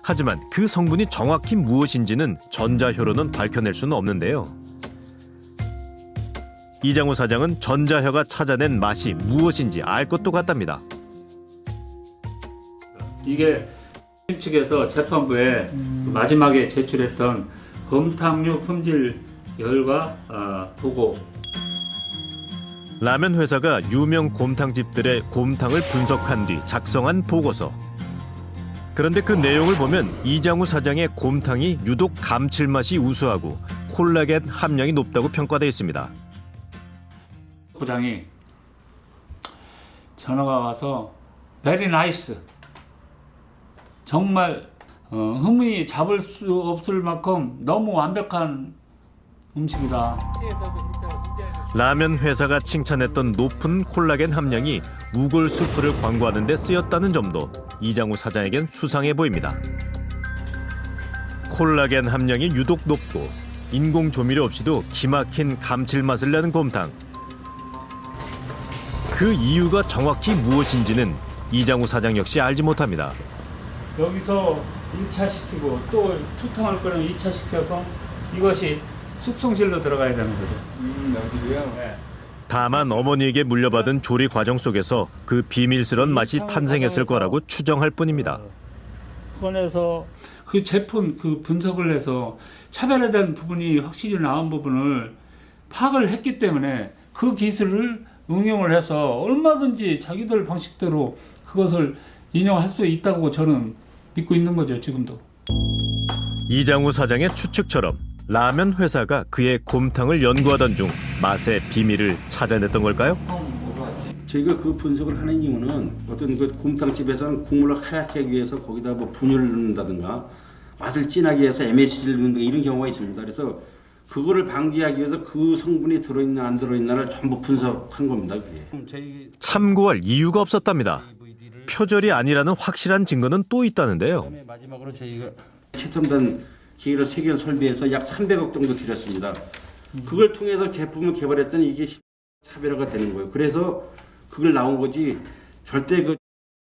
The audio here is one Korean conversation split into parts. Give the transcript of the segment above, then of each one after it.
하지만 그 성분이 정확히 무엇인지는 전자혀로는 밝혀낼 수는 없는데요. 이장우 사장은 전자혀가 찾아낸 맛이 무엇인지 알 것도 같답니다. 이게 측에서 재판부에 마지막에 제출했던 곰탕류 품질 열과 보고. 라면 회사가 유명 곰탕집들의 곰탕을 분석한 뒤 작성한 보고서. 그런데 그 내용을 보면 이장우 사장의 곰탕이 유독 감칠맛이 우수하고 콜라겐 함량이 높다고 평가되어 있습니다. 부장이 전화가 와서 very nice, 정말 흠이 잡을 수 없을 만큼 너무 완벽한 음식이다. 라면 회사가 칭찬했던 높은 콜라겐 함량이 우골 수프를 광고하는 데 쓰였다는 점도 이장우 사장에겐 수상해 보입니다. 콜라겐 함량이 유독 높고 인공 조미료 없이도 기막힌 감칠맛을 내는 곰탕. 그 이유가 정확히 무엇인지는 이장우 사장 역시 알지 못합니다. 여기서 1차 시키고 또 숙성할 거는 2차 시켜서 이것이 숙성실로 들어가야 되는 거죠. 여기도요? 네. 다만 어머니에게 물려받은 조리 과정 속에서 그 비밀스런 맛이 탄생했을 거라고 추정할 뿐입니다. 꺼내서 그 제품 그 분석을 해서 차별화된 부분이 확실히 나온 부분을 파악을 했기 때문에 그 기술을 응용을 해서 얼마든지 자기들 방식대로 그것을 인용할 수 있다고 저는 믿고 있는 거죠, 지금도. 이장우 사장의 추측처럼 라면 회사가 그의 곰탕을 연구하던 중 맛의 비밀을 찾아냈던 걸까요? 저희가 그 분석을 하는 이유는 어떤 그 곰탕집에서는 국물을 하얗게 하기 위해서 거기다 뭐 분유를 넣는다든가 맛을 진하게 해서 MSG를 넣는다 이런 경우가 있습니다. 그래서 그거를 방지하기 위해서 그 성분이 들어있나 안 들어있나를 전부 분석한 겁니다. 그게. 참고할 이유가 없었답니다. 표절이 아니라는 확실한 증거는 또 있다는데요. 마지막으로 저희가 최첨단 기계를 3개를 설비해서 약 300억 정도 들였습니다. 그걸 통해서 제품을 개발했더니 이게 차별화가 되는 거예요. 그래서 그걸 나온 거지 절대 그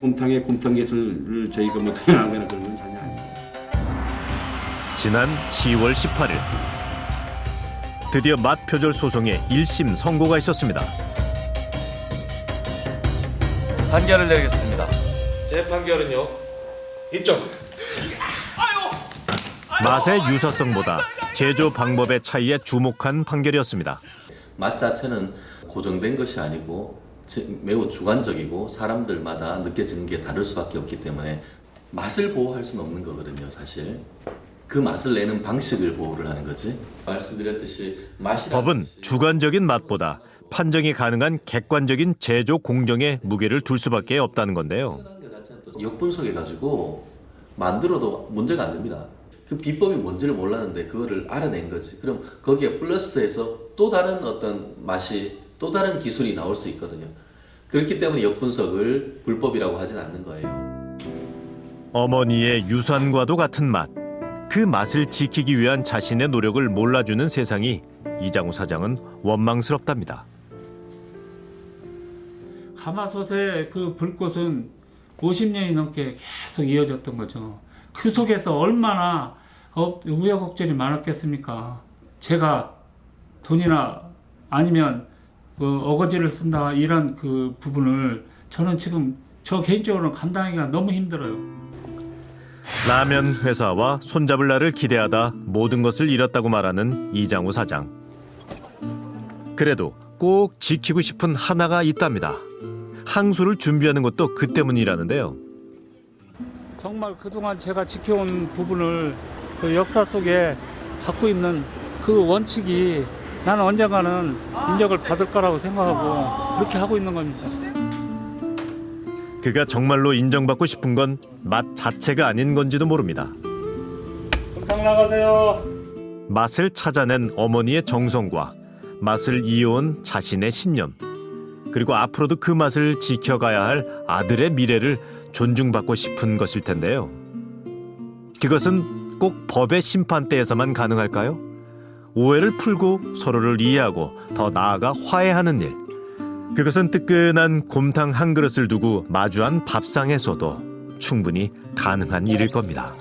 곰탕의 곰탕 기술을 저희가 뭐 동행하거나 그런 건 전혀 아니에요. 지난 10월 18일 드디어 맛 표절 소송에 1심 선고가 있었습니다. 판결을 내리겠습니다. 제 판결은요. 이쪽. 맛의 유사성보다 제조 방법의 차이에 주목한 판결이었습니다. 맛 자체는 고정된 것이 아니고 매우 주관적이고 사람들마다 느껴지는 게 다를 수밖에 없기 때문에 맛을 보호할 수는 없는 거거든요, 사실. 그 맛을 내는 방식을 보호를 하는 거지. 말씀드렸듯이 법은 주관적인 맛보다 판정이 가능한 객관적인 제조 공정에 무게를 둘 수밖에 없다는 건데요. 역분석해가지고 만들어도 문제가 안 됩니다. 그 비법이 뭔지를 몰랐는데 그거를 알아낸 거지. 그럼 거기에 플러스해서 또 다른 어떤 맛이 또 다른 기술이 나올 수 있거든요. 그렇기 때문에 역분석을 불법이라고 하진 않는 거예요. 어머니의 유산과도 같은 맛. 그 맛을 지키기 위한 자신의 노력을 몰라주는 세상이 이장우 사장은 원망스럽답니다. 가마솥의 그 불꽃은 50년이 넘게 계속 이어졌던 거죠. 그 속에서 얼마나 우여곡절이 많았겠습니까? 제가 돈이나 아니면 어거지를 쓴다 이런 그 부분을 저는 지금 저 개인적으로는 감당하기가 너무 힘들어요. 라면 회사와 손잡을 날을 기대하다 모든 것을 잃었다고 말하는 이장우 사장. 그래도 꼭 지키고 싶은 하나가 있답니다. 항소를 준비하는 것도 그 때문이라는데요. 정말 그동안 제가 지켜온 부분을 그 역사 속에 갖고 있는 그 원칙이 나는 언젠가는 인정을 받을 거라고 생각하고 그렇게 하고 있는 겁니다. 그가 정말로 인정받고 싶은 건 맛 자체가 아닌 건지도 모릅니다. 곰탕 나가세요. 맛을 찾아낸 어머니의 정성과 맛을 이어온 자신의 신념, 그리고 앞으로도 그 맛을 지켜가야 할 아들의 미래를 존중받고 싶은 것일 텐데요. 그것은 꼭 법의 심판대에서만 가능할까요? 오해를 풀고 서로를 이해하고 더 나아가 화해하는 일. 그것은 뜨끈한 곰탕 한 그릇을 두고 마주한 밥상에서도 충분히 가능한 일일 겁니다.